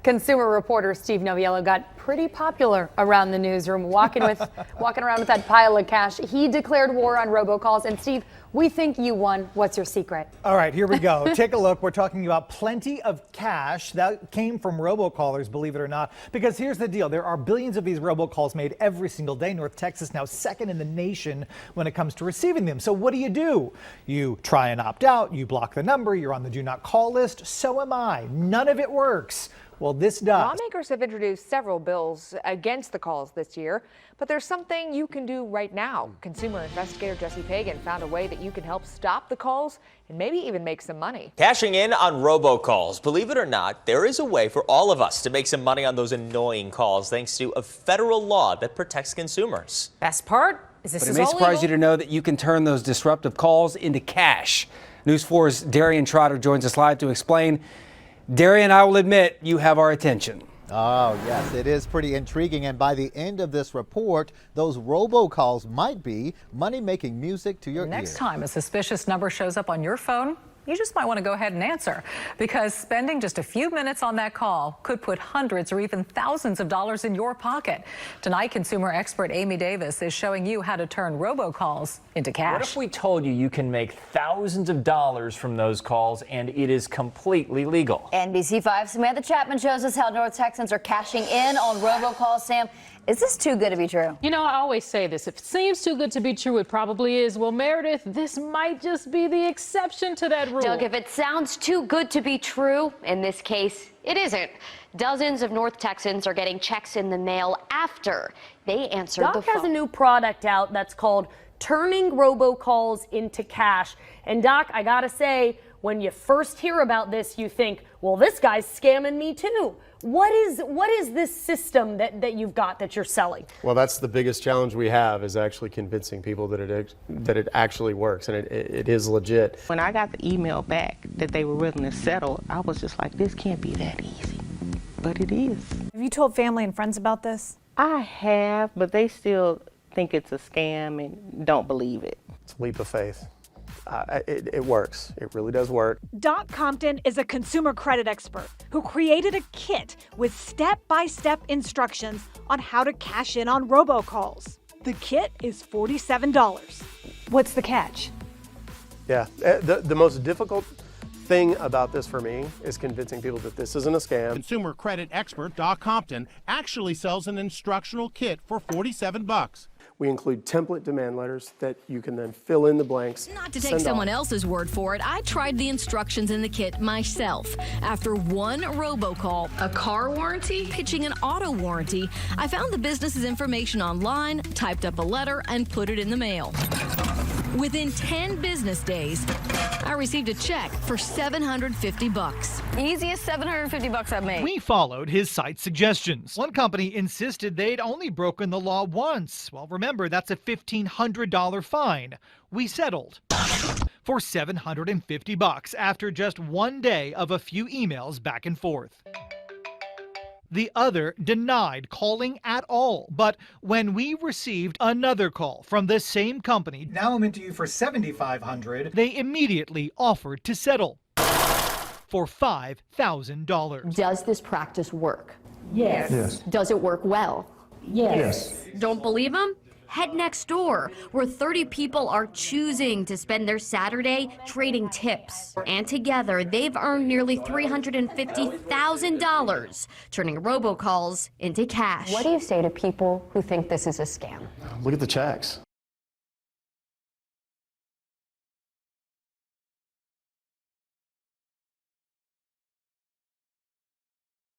Consumer reporter Steve Noviello got pretty popular around the newsroom, walking around with that pile of cash. He declared war on robocalls. And Steve, we think you won. What's your secret? All right, here we go. Take a look. We're talking about plenty of cash that came from robocallers, believe it or not. Because here's the deal. There are billions of these robocalls made every single day. North Texas now second in the nation when it comes to receiving them. So what do? You try and opt out. You block the number. You're on the do not call list. So am I. None of it works. Well, this does. Lawmakers have introduced several bills against the calls this year, but there's something you can do right now. Consumer investigator Jesse Pagan found a way that you can help stop the calls and maybe even make some money. Cashing in on robocalls. Believe it or not, there is a way for all of us to make some money on those annoying calls thanks to a federal law that protects consumers. Best part is this is It may all surprise you legal. to know that you can turn those disruptive calls into cash. News 4's Darian Trotter joins us live to explain. Darian, I will admit, you have our attention. Oh, yes, it is pretty intriguing. And by the end of this report, those robocalls might be money-making music to your Next ear. time a suspicious number shows up on your phone, you just might want to go ahead and answer, because spending just a few minutes on that call could put hundreds or even thousands of dollars in your pocket. Tonight, consumer expert Amy Davis is showing you how to turn robocalls into cash. What if we told you you can make thousands of dollars from those calls and it is completely legal? NBC5 Samantha Chapman shows us how North Texans are cashing in on robocalls. Sam, is this too good to be true? You know, I always say this. If it seems too good to be true, it probably is. Well, Meredith, this might just be the exception to that rule. Doug, if it sounds too good to be true, in this case, it isn't. Dozens of North Texans are getting checks in the mail after they answered the Doc phone. has a new product out that's called Turning Robocalls Into Cash. And Doc, I gotta say, when you first hear about this, you think, well, this guy's scamming me too. What is this system that you've got that you're selling? Well, that's the biggest challenge we have, is actually convincing people that it actually works and it is legit. When I got the email back that they were willing to settle, I was just like, this can't be that easy. But it is. Have you told family and friends about this? I have, but they still think it's a scam and don't believe it. It's a leap of faith. It works. It really does work. Doc Compton is a consumer credit expert who created a kit with step-by-step instructions on how to cash in on robocalls. The kit is $47. What's the catch? Yeah, the most difficult thing about this for me is convincing people that this isn't a scam. Consumer credit expert Doc Compton actually sells an instructional kit for $47. We include template demand letters that you can then fill in the blanks. Not to take someone else's word for it, I tried the instructions in the kit myself. After one robocall, a car warranty, pitching an auto warranty, I found the business's information online, typed up a letter, and put it in the mail. Within 10 business days, I received a check for $750. Easiest $750 I've made. We followed his site suggestions. One company insisted they'd only broken the law once. Well, remember, that's a $1,500 fine. We settled for $750 after just one day of a few emails back and forth. The other denied calling at all. But when we received another call from the same company, now I'm into you for $7,500, they immediately offered to settle for $5,000. Does this practice work? Yes. Does it work well? Yes. Don't believe him? Head next door, where 30 people are choosing to spend their Saturday trading tips. And together, they've earned nearly $350,000, turning robocalls into cash. What do you say to people who think this is a scam? Look at the checks.